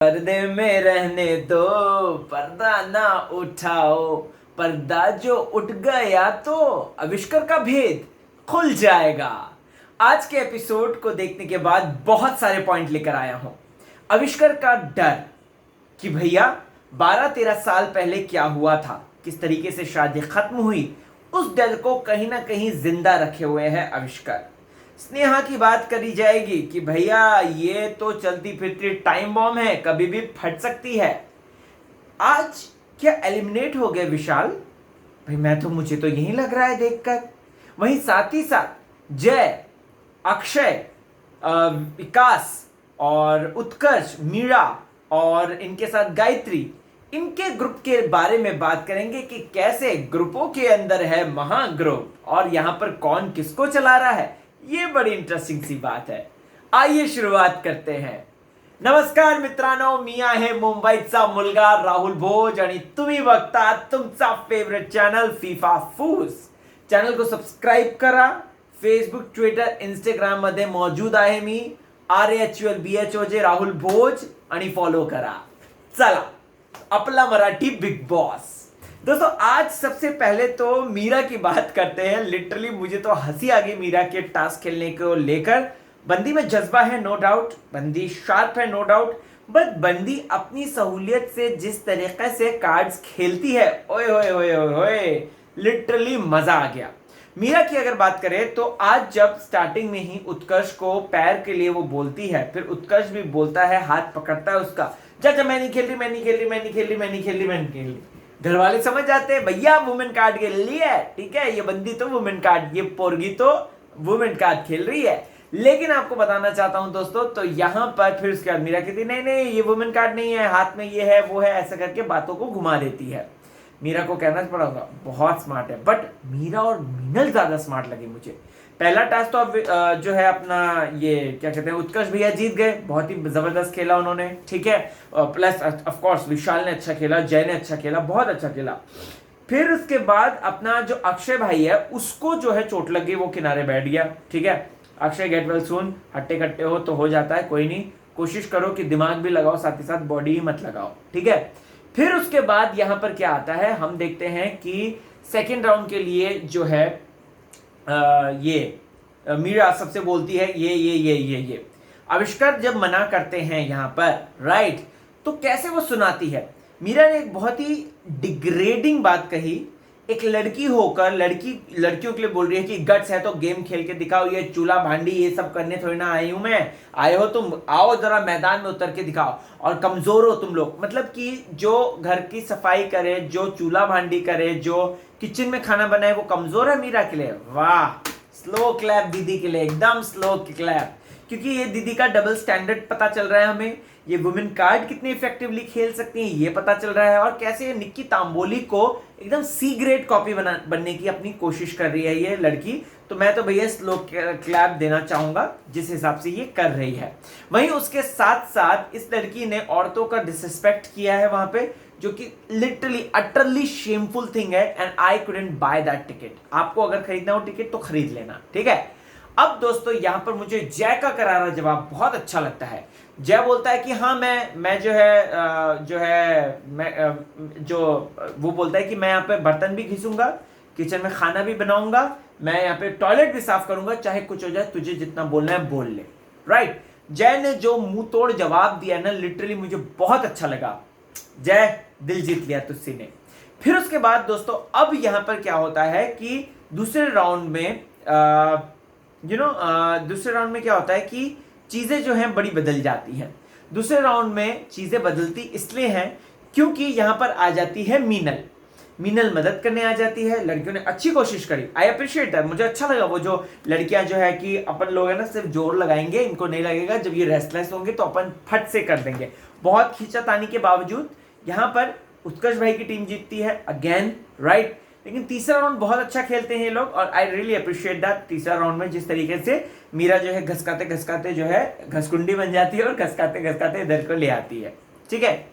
पर्दे में रहने दो, पर्दा ना उठाओ। पर्दा जो उठ गया तो आविष्कार का भेद खुल जाएगा। आज के एपिसोड को देखने के बाद बहुत सारे पॉइंट लेकर आया हूं। आविष्कार का डर कि भैया 12-13 साल पहले क्या हुआ था, किस तरीके से शादी खत्म हुई, उस डर को कहीं ना कहीं जिंदा रखे हुए है आविष्कार। स्नेहा की बात करी जाएगी कि भैया ये तो चलती फिरती टाइम बॉम्ब है, कभी भी फट सकती है। आज क्या एलिमिनेट हो गए विशाल? भाई मुझे तो यही लग रहा है देखकर। वहीं साथ ही साथ जय, अक्षय, विकास और उत्कर्ष, मीरा और इनके साथ गायत्री, इनके ग्रुप के बारे में बात करेंगे कि कैसे ग्रुपों के अंदर है महाग्रुप और यहां पर कौन किसको चला रहा है। ये बड़ी इंटरेस्टिंग सी बात है। आइए शुरुआत करते हैं। नमस्कार मित्रांनो, मी आहे मुंबईचा मुलगा राहुल भोज आणि तुम्ही बघता तुमचा फेवरेट चॅनल फीफा फूज। चॅनल को सबस्क्राईब करा। फेसबुक, ट्विटर, इंस्टाग्राम मध्ये मौजूद आहे मी RAHULBHOJ राहुल भोज आणि फॉलो करा। चला अपना मराठी बिग बॉस। दोस्तों आज सबसे पहले तो मीरा की बात करते हैं। लिटरली मुझे तो हंसी आ गई मीरा के टास्क खेलने को लेकर। बंदी में जज्बा है नो डाउट, बंदी शार्प है नो डाउट, बट बंदी अपनी सहूलियत से जिस तरीके से कार्ड्स खेलती है, ओए होए होए होए होए, लिटरली मजा आ गया। मीरा की अगर बात करें तो आज जब स्टार्टिंग में ही उत्कर्ष को पैर के लिए वो बोलती है, फिर उत्कर्ष भी बोलता है, हाथ पकड़ता है उसका, जा मैं नहीं खेल रही, मैं नहीं खेल रही, मैं नहीं खेल रही, मैं नहीं खेल रही, मैं नहीं खेल रही। घर वाले समझ जाते हैं भैया वुमेन कार्ड खेल रही है, ठीक है, ये बंदी तो वुमेन कार्ड, ये पोरगी तो वुमेन कार्ड खेल रही है। लेकिन आपको बताना चाहता हूं दोस्तों, तो यहां पर फिर उसके बाद मीरा कहती नहीं नहीं ये वुमेन कार्ड नहीं है, हाथ में ये है वो है, ऐसा करके बातों को घुमा देती है। मीरा को कहना पड़ा होगा बहुत स्मार्ट है, बट मीरा और मीनल ज्यादा स्मार्ट लगे मुझे। पहला टास्क तो अब जो है अपना ये क्या कहते हैं, उत्कर्ष भैया जीत गए, बहुत ही जबरदस्त खेला उन्होंने, ठीक है। प्लस ऑफ कोर्स विशाल ने अच्छा खेला, जय ने अच्छा खेला, बहुत अच्छा खेला। फिर उसके बाद अपना जो अक्षय भाई है उसको जो है चोट लग गई, वो किनारे बैठ गया, ठीक है। अक्षय गेट वेल सून, हट्टे कट्टे हो जाता है, कोई नहीं, कोशिश करो कि दिमाग भी लगाओ, साथ ही साथ बॉडी ही मत लगाओ, ठीक है। फिर उसके बाद यहां पर क्या आता है, हम देखते हैं कि सेकेंड राउंड के लिए जो है मीरा सबसे बोलती है ये आविष्कार जब मना करते हैं यहां पर, राइट, तो कैसे वो सुनाती है। मीरा ने एक बहुत ही डिग्रेडिंग बात कही। एक लड़की होकर लड़कियों के लिए बोल रही है कि गट्स है तो गेम खेल के दिखाओ, ये चूल्हा भांडी ये सब करने थोड़ी ना आई हूं मैं, आए हो तुम, आओ जरा मैदान में उतर के दिखाओ, और कमजोर हो तुम लोग। मतलब कि जो घर की सफाई करे, जो चूल्हा भांडी करे, जो किचन में खाना बनाए, वो कमजोर है मीरा के लिए। वाह, स्लो क्लैप दीदी के लिए, एकदम स्लो क्लैप, क्योंकि ये दीदी का डबल स्टैंडर्ड पता चल रहा है हमें। ये वुमेन कार्ड कितने इफेक्टिवली खेल सकती हैं ये पता चल रहा है, और कैसे निक्की तांबोली को एकदम C ग्रेड कॉपी बनने की अपनी कोशिश कर रही है ये लड़की। तो मैं तो भैया स्लो क्लैप देना चाहूंगा जिस हिसाब से ये कर रही है। वहीं उसके साथ साथ इस लड़की ने औरतों का डिसरिस्पेक्ट किया है वहां पे, जो कि लिटरली अटरली शेमफुल थिंग है, and I couldn't by that ticket. आपको अगर खरीदना हो टिकट तो खरीद लेना, ठीक है। अब दोस्तों यहां पर मुझे जय का करारा जवाब बहुत अच्छा लगता है। जय बोलता है कि हाँ मैं वो बोलता है कि मैं यहाँ पे बर्तन भी घिसूंगा, किचन में खाना भी बनाऊंगा, मैं यहाँ पे टॉयलेट भी साफ करूंगा, चाहे कुछ हो जाए, तुझे जितना बोलना है बोल ले, राइट। जय ने जो मुंह तोड़ जवाब दिया ना, लिटरली मुझे बहुत अच्छा लगा। जय, दिल जीत लिया तुझसे ने। फिर उसके बाद दोस्तों अब यहां पर क्या होता है कि दूसरे राउंड में दूसरे राउंड में क्या होता है कि चीजें जो हैं बड़ी बदल जाती हैं। दूसरे राउंड में चीजें बदलती इसलिए हैं क्योंकि यहां पर आ जाती है मीनल मदद करने आ जाती है। लड़कियों ने अच्छी कोशिश करी, आई अप्रिशिएट दैट, मुझे अच्छा लगा। वो जो लड़कियां जो है कि अपन लोग है ना सिर्फ जोर लगाएंगे, इनको नहीं लगेगा, जब ये रेस्टलेस होंगे तो अपन फट से कर देंगे। बहुत खींचातानी के बावजूद यहां पर उत्कर्ष भाई की टीम जीतती है अगेन, राइट। लेकिन तीसरा राउंड बहुत अच्छा खेलते हैं ये लोग, और आई रियली अप्रिशिएट दैट। तीसरा राउंड में जिस तरीके से मीरा जो है घसकाते घसकाते जो है घसकुंडी बन जाती है और घसकाते घसकाते इधर को ले आती है, ठीक है।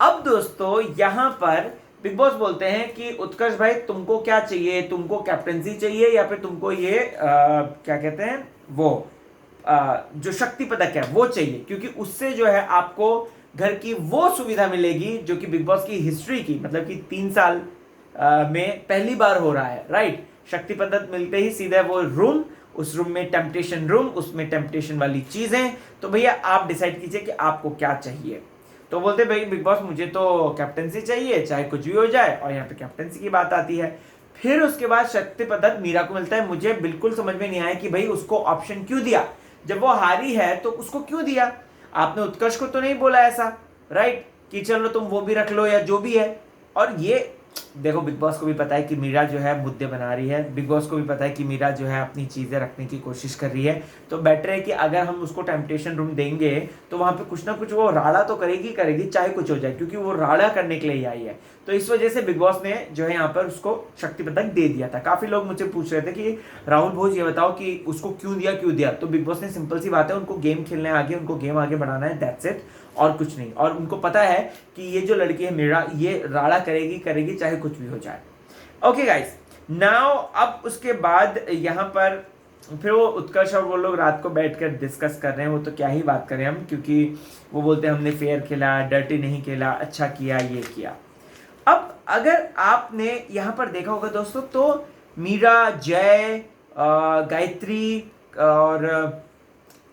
अब दोस्तों यहां पर बिग बॉस बोलते हैं कि उत्कर्ष भाई तुमको क्या चाहिए, तुमको कैप्टनसी चाहिए या फिर तुमको ये क्या कहते हैं वो जो शक्ति पदक है वो चाहिए, क्योंकि उससे जो है आपको घर की वो सुविधा मिलेगी जो कि बिग बॉस की हिस्ट्री की, मतलब कि 3 साल में पहली बार हो रहा है, राइट। शक्ति पदक मिलते ही सीधा वो रूम, उस रूम में टेम्पटेशन रूम, उसमें टेम्पटेशन वाली चीजें। तो भैया आप डिसाइड कीजिए कि आपको क्या चाहिए। तो बोलते भाई बिग बॉस मुझे तो कैप्टनसी चाहिए, चाहे कुछ भी हो जाए, और यहाँ पे कैप्टनसी की बात आती है। फिर उसके बाद शक्ति पदक मीरा को मिलता है। मुझे बिल्कुल समझ में नहीं आया कि भाई उसको ऑप्शन क्यों दिया, जब वो हारी है तो उसको क्यों दिया। आपने उत्कर्ष को तो नहीं बोला ऐसा, राइट, कि चलो तुम वो भी रख लो या जो भी है। और ये देखो बिग बॉस को भी पता है कि मीरा जो है मुद्दे बना रही है, बिग बॉस को भी पता है कि मीरा जो है अपनी चीज़ें रखने की कोशिश कर रही है। तो बेटर है कि अगर हम उसको टेम्पटेशन रूम देंगे तो वहाँ पे कुछ ना कुछ वो राड़ा तो करेगी, चाहे कुछ हो जाए, क्योंकि वो राड़ा करने के लिए ही आई है। तो इस वजह से बिग बॉस ने जो है यहाँ पर उसको शक्ति पदक दे दिया था। काफ़ी लोग मुझसे पूछ रहे थे कि राहुल भोज ये बताओ कि उसको क्यों दिया। तो बिग बॉस ने सिंपल सी बात है, उनको गेम खेलने आगे, उनको गेम आगे बढ़ाना है, दैट्स इट, और कुछ नहीं। और उनको पता है कि ये जो लड़की है मीरा, ये राड़ा करेगी चाहे कुछ भी हो जाए। ओके गाइस, नाउ अब उसके बाद यहाँ पर फिर वो उत्कर्ष और वो लोग रात को बैठकर डिस्कस कर रहे हैं। वो तो क्या ही बात करें हम, क्योंकि वो बोलते हैं हमने फेयर खेला, डर्टी नहीं खेला, अच्छा किया, ये किया। अब अगर आपने यहाँ पर देखा होगा दोस्तों, तो मीरा, जय, गायत्री और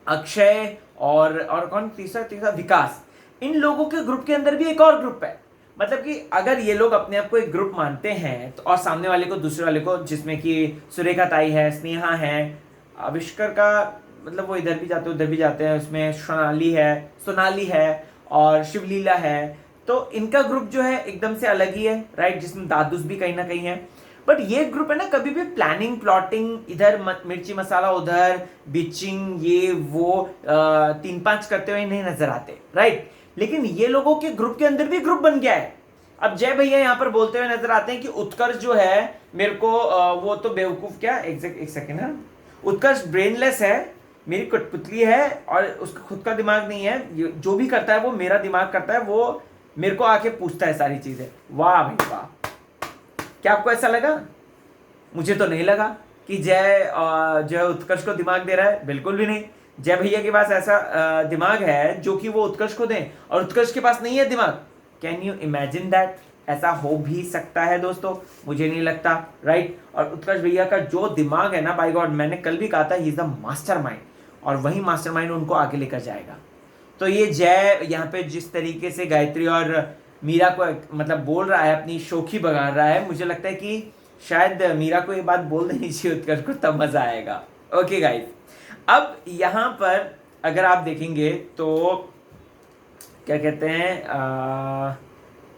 अक्षय और कौन तीसरा विकास, इन लोगों के ग्रुप के अंदर भी एक और ग्रुप है। मतलब कि अगर ये लोग अपने आप को एक ग्रुप मानते हैं तो, और सामने वाले को, दूसरे वाले को, जिसमें कि सुरेखा ताई है, स्नेहा है, आविष्कार का मतलब वो इधर भी जाते हैं उधर भी जाते हैं, उसमें सोनाली है और शिवलीला है। तो इनका ग्रुप जो है एकदम से अलग ही है, राइट, जिसमें दादूस भी कहीं ना कहीं है। बट ये ग्रुप है ना, कभी भी प्लानिंग प्लॉटिंग, इधर मिर्ची मसाला, उधर बिचिंग, ये वो 3-5 करते हुए नहीं नजर आते, राइट। लेकिन ये लोगों के ग्रुप के अंदर भी ग्रुप बन गया है। अब जय भैया यहाँ पर बोलते हुए नजर आते हैं कि उत्कर्ष जो है मेरे को वो तो बेवकूफ, क्या एक सेकेंड है, उत्कर्ष ब्रेनलेस है, मेरी कठपुतली है और उसका खुद का दिमाग नहीं है, जो भी करता है वो मेरा दिमाग करता है, वो मेरे को आके पूछता है सारी चीजें। वाह भाई वाह, क्या आपको ऐसा लगा? मुझे तो नहीं लगा कि जय जो है उत्कर्ष को दिमाग दे रहा है, बिल्कुल भी नहीं। जय भैया के पास ऐसा दिमाग है जो कि वो उत्कर्ष को दें, और उत्कर्ष के पास नहीं है दिमाग। Can you imagine that? ऐसा हो भी सकता है दोस्तों? मुझे नहीं लगता, राइट। और उत्कर्ष भैया का जो दिमाग है ना, बाय गॉड, मैंने कल भी कहा था, ही इज द मास्टरमाइंड, और वही मास्टरमाइंड उनको आगे लेकर जाएगा। तो ये जय यहाँ पे जिस तरीके से गायत्री और मीरा को मतलब बोल रहा है, अपनी शोखी बगाड़ रहा है, मुझे लगता है कि शायद मीरा को ये बात बोल देनी चाहिए उत्कर्ष को, तब मजा आएगा। ओके गाइस, अब यहाँ पर अगर आप देखेंगे तो क्या कहते हैं,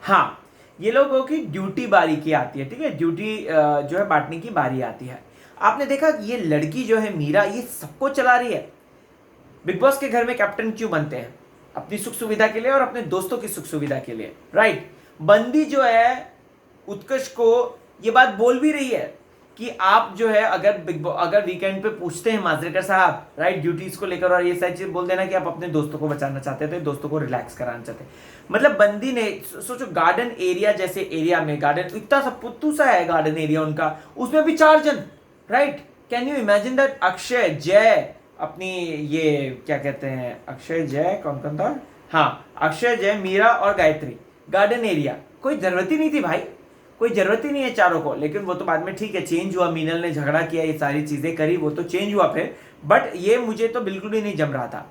हाँ, ये लोगों की ड्यूटी बारी की आती है, ठीक है, ड्यूटी जो है बांटने की बारी आती है। आपने देखा ये लड़की जो है मीरा, ये सबको चला रही है। बिग बॉस के घर में कैप्टन क्यों बनते हैं? अपनी सुख सुविधा के लिए और अपने दोस्तों की सुख सुविधा के लिए, राइट। बंदी जो है उत्कर्ष को ये बात बोल भी रही है कि आप जो है अगर वीकेंड पे पूछते हैं माजरेकर साहब, राइट, ड्यूटीज को लेकर, और ये सारी चीज बोल देना कि आप अपने दोस्तों को बचाना चाहते थे, दोस्तों को रिलैक्स कराना चाहते हैं। मतलब बंदी ने सोचो, गार्डन एरिया जैसे एरिया में, गार्डन इतना सा पुत्तू सा है गार्डन एरिया उनका, उसमें भी 4 जन, right. Can you imagine that? Akshay, जय, अपनी ये क्या कहते हैं, अक्षय, जय, कौन कौन था, हाँ, अक्षय, जय, मीरा और गायत्री, गार्डन एरिया। कोई जरूरत ही नहीं थी भाई, कोई जरूरत ही नहीं है चारों को। लेकिन वो तो बाद में ठीक है, चेंज हुआ, मीनल ने झगड़ा किया, ये सारी चीजें करी, वो तो चेंज हुआ फिर। बट ये मुझे तो बिल्कुल भी नहीं जम रहा था।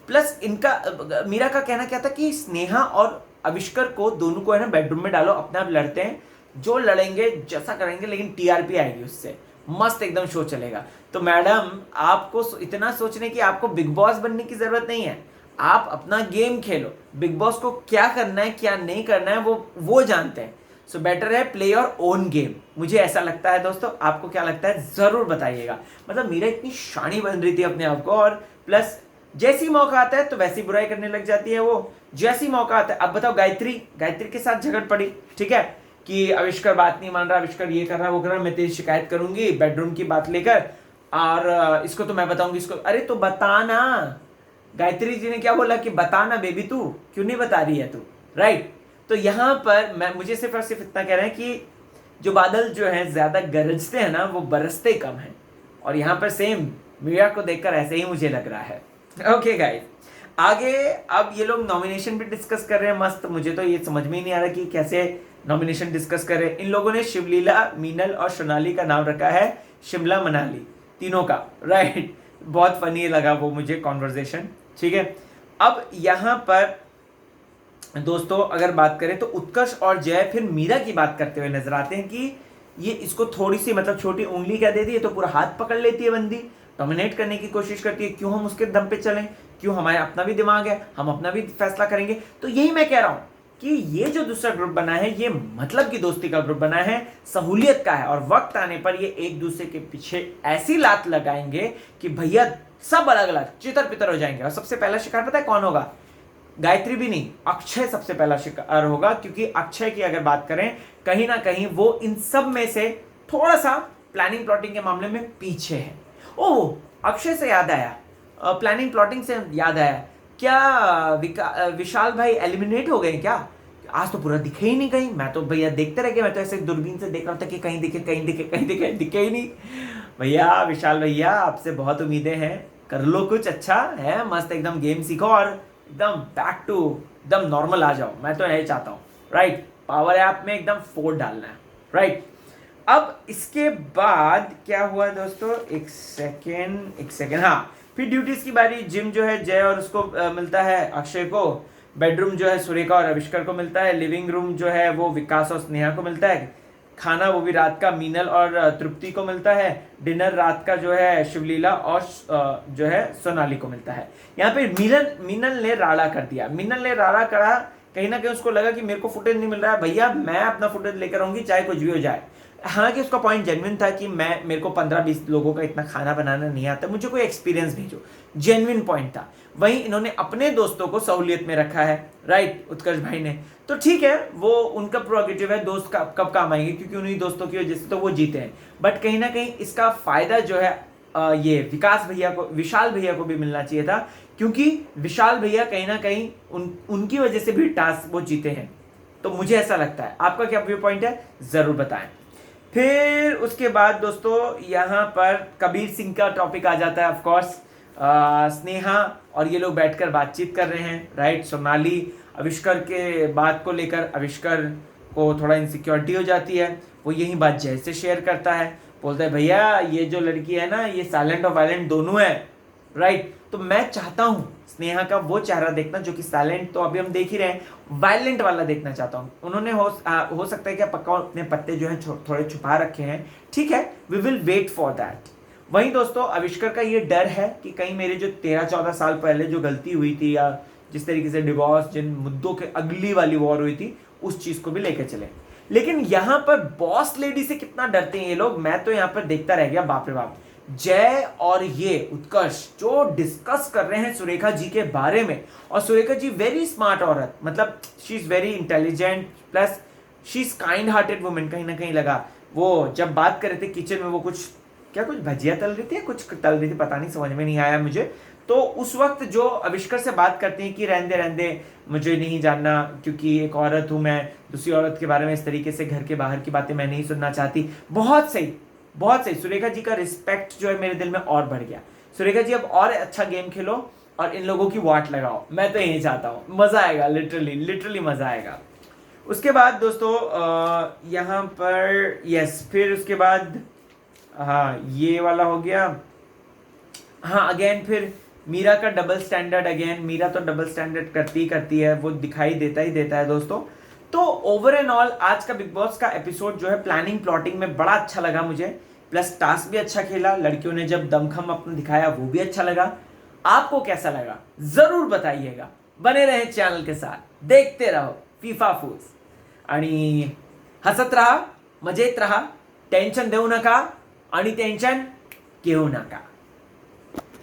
प्लस इनका, मीरा का कहना क्या था कि स्नेहा और आविष्कार को दोनों को है ना बेडरूम में डालो, अपने आप लड़ते हैं, जो लड़ेंगे जैसा करेंगे, लेकिन टीआरपी आएगी उससे, मस्त एकदम शो चलेगा। तो मैडम, आपको इतना सोचने की आपको बिग बॉस बनने की जरूरत नहीं है। आप अपना गेम खेलो, बिग बॉस को क्या करना है क्या नहीं करना है वो जानते हैं। सो बेटर है प्ले योर ओन गेम, मुझे ऐसा लगता है दोस्तों। आपको क्या लगता है जरूर बताइएगा। मतलब मीरा इतनी शानी बन रही थी अपने आप को, और प्लस जैसी मौका आता है तो वैसी बुराई करने लग जाती है वो, जैसी मौका आता है। अब बताओ, गायत्री के साथ झगड़ पड़ी, ठीक है, कि आविष्कार बात नहीं मान रहा, आविष्कार ये कर रहा वो कर रहा, मैं तेरी शिकायत करूंगी बेडरूम की बात लेकर, और इसको तो मैं बताऊंगी इसको। अरे तो बताना, गायत्री जी ने क्या बोला कि बताना बेबी, तू क्यों नहीं बता रही है तू, राइट। तो यहाँ पर मुझे सिर्फ और सिर्फ इतना कह रहे हैं कि जो बादल जो है ज्यादा गरजते हैं ना, वो बरसते कम हैं। और यहाँ पर सेम मीरा को देखकर ऐसे ही मुझे लग रहा है। ओके गाइस, आगे अब ये लोग नॉमिनेशन भी डिस्कस कर रहे हैं मस्त। मुझे तो ये समझ में ही नहीं आ रहा कि कैसे नॉमिनेशन डिस्कस कर रहे हैं। इन लोगों ने शिवलीला, मीनल और सोनाली का नाम रखा है शिमला मनाली, तीनों का, राइट। बहुत फनी लगा वो मुझे कॉन्वर्जेशन, ठीक है। अब यहाँ पर दोस्तों अगर बात करें तो उत्कर्ष और जय फिर मीरा की बात करते हुए नजर आते हैं कि ये इसको थोड़ी सी मतलब छोटी उंगली क्या दे दी है तो पूरा हाथ पकड़ लेती है बंदी, डोमिनेट करने की कोशिश करती है। क्यों हम उसके दम पे चलें, क्यों, हमारे अपना भी दिमाग है, हम अपना भी फैसला करेंगे। तो यही मैं कह रहा हूं कि ये जो दूसरा ग्रुप बना है ये मतलब की दोस्ती का ग्रुप बना है, सहूलियत का है, और वक्त आने पर ये एक दूसरे के पीछे ऐसी लात लगाएंगे कि भैया सब अलग अलग चितर पितर हो जाएंगे। और सबसे पहला शिकार पता है कौन होगा? गायत्री भी नहीं, अक्षय सबसे पहला शिकार होगा। क्योंकि अक्षय की अगर बात करें कहीं ना कहीं वो इन सब में से थोड़ा सा प्लानिंग प्लॉटिंग के मामले में पीछे है। ओह, अक्षय से याद आया, प्लानिंग प्लॉटिंग से याद आया, क्या विशाल भाई एलिमिनेट हो गए क्या? आज तो पूरा दिखे ही नहीं कहीं। मैं तो भैया देखते रह गए, मैं तो ऐसे दूरबीन से देख रहा था कि कहीं दिखे कहीं दिखे कहीं दिखे, दिखे ही नहीं। भैया विशाल भैया आपसे बहुत उम्मीदें हैं, कर लो कुछ अच्छा है, मस्त एकदम गेम सीखो और एकदम बैक टू एकदम नॉर्मल आ जाओ। मैं तो यही चाहता हूँ, राइट। पावर ऐप में एकदम फोड़ डालना है, राइट। अब इसके बाद क्या हुआ दोस्तों, एक सेकेंड, हाँ, फिर ड्यूटीज की बारी। जिम जो है जय और उसको मिलता है अक्षय को, बेडरूम जो है सुरेखा और आविष्कार को मिलता है, लिविंग रूम जो है वो विकास और स्नेहा को मिलता है, खाना वो भी रात का मीनल और तृप्ति को मिलता है, डिनर रात का जो है शिवलीला और जो है सोनाली को मिलता है। यहाँ पे मीनल ने राड़ा कर दिया। मीनल ने राड़ा करा, कहीं ना कहीं उसको लगा कि मेरे को फुटेज नहीं मिल रहा है, भैया मैं अपना फुटेज लेकर आऊंगी चाहे कुछ भी हो जाए। हालांकि उसका पॉइंट जेन्युइन था कि मेरे को 15-20 लोगों का इतना खाना बनाना नहीं आता, मुझे कोई एक्सपीरियंस भेजो, जेन्युइन पॉइंट था। वहीं इन्होंने अपने दोस्तों को सहूलियत में रखा है, राइट, उत्कर्ष भाई ने। तो ठीक है, वो उनका प्रोगेटिव है, दोस्त कब काम आएंगे, क्योंकि उन्हीं दोस्तों की वजह से तो वो जीते हैं। बट कहीं ना कहीं इसका फायदा जो है ये विकास भैया को, विशाल भैया को भी मिलना चाहिए था, क्योंकि विशाल भैया कहीं ना कहीं उनकी वजह से भी टास्क वो जीते हैं। तो मुझे ऐसा लगता है। आपका क्या व्यू पॉइंट है, जरूर बताएं। फिर उसके बाद दोस्तों यहाँ पर कबीर सिंह का टॉपिक आ जाता है। ऑफ कोर्स स्नेहा और ये लोग बैठकर बातचीत कर रहे हैं, राइट। सोनाली आविष्कार के बात को लेकर, आविष्कार को थोड़ा इनसिक्योरिटी हो जाती है, वो यही बात जय से शेयर करता है, बोलता है भैया ये जो लड़की है ना ये साइलेंट और वायलेंट दोनों है, राइट। तो मैं चाहता हूँ स्नेहा का वो चेहरा देखना जो कि साइलेंट तो अभी हम देख ही रहे हैं, वायलेंट वाला देखना चाहता हूँ। उन्होंने हो सकता है कि पक्का अपने पत्ते जो हैं थोड़े छुपा रखे हैं, ठीक है, we will wait for that. वहीं दोस्तों आविष्कार का ये डर है कि कहीं मेरे जो 13-14 साल पहले जो गलती हुई थी, या जिस तरीके से डिवोर्स, जिन मुद्दों के अगली वाली वॉर हुई थी, उस चीज को भी लेकर चले। लेकिन यहाँ पर बॉस लेडी से कितना डरते हैं ये लोग, मैं तो यहाँ पर देखता रह गया, बाप रे बाप। जय और ये उत्कर्ष जो डिस्कस कर रहे हैं सुरेखा जी के बारे में, और सुरेखा जी वेरी स्मार्ट औरत, मतलब she is very intelligent, plus she is kind hearted women. कहीं ना कहीं लगा वो जब बात कर रहे थे किचन में, वो कुछ भजिया तल रही थी या कुछ तल रही थी, पता नहीं, समझ में नहीं आया मुझे। तो उस वक्त जो आविष्कार से बात करते हैं कि रहने दे मुझे नहीं जानना, क्योंकि एक औरत हूं मैं, दूसरी औरत के बारे में इस तरीके से घर के बाहर की बातें मैं नहीं सुनना चाहती। बहुत सही, बहुत सही। सुरेखा जी का रिस्पेक्ट जो है मेरे दिल में और बढ़ गया। सुरेखा जी अब और अच्छा गेम खेलो और इन लोगों की वाट लगाओ, मैं तो यही चाहता हूँ। मजा आएगा, लिटरली मजा आएगा। उसके बाद दोस्तों यहाँ पर यस, फिर उसके बाद हाँ ये वाला हो गया। हाँ अगेन फिर मीरा का डबल स्टैंडर्ड, अगेन मीरा तो डबल स्टैंडर्ड करती है, वो दिखाई देता ही देता है दोस्तों। तो ओवर एंड ऑल आज का बिग बॉस का एपिसोड जो है प्लानिंग प्लॉटिंग में बड़ा अच्छा लगा मुझे, प्लस टास्क भी अच्छा खेला, लड़कियों ने जब दमखम अपना दिखाया वो भी अच्छा लगा। आपको कैसा लगा जरूर बताइएगा। बने रहे चॅनल के साथ, देखते रहो फीफा फूस आणि हसत रहा, मजेत रहा, टेन्शन देऊ नका आणि टेन्शन घेऊ नका।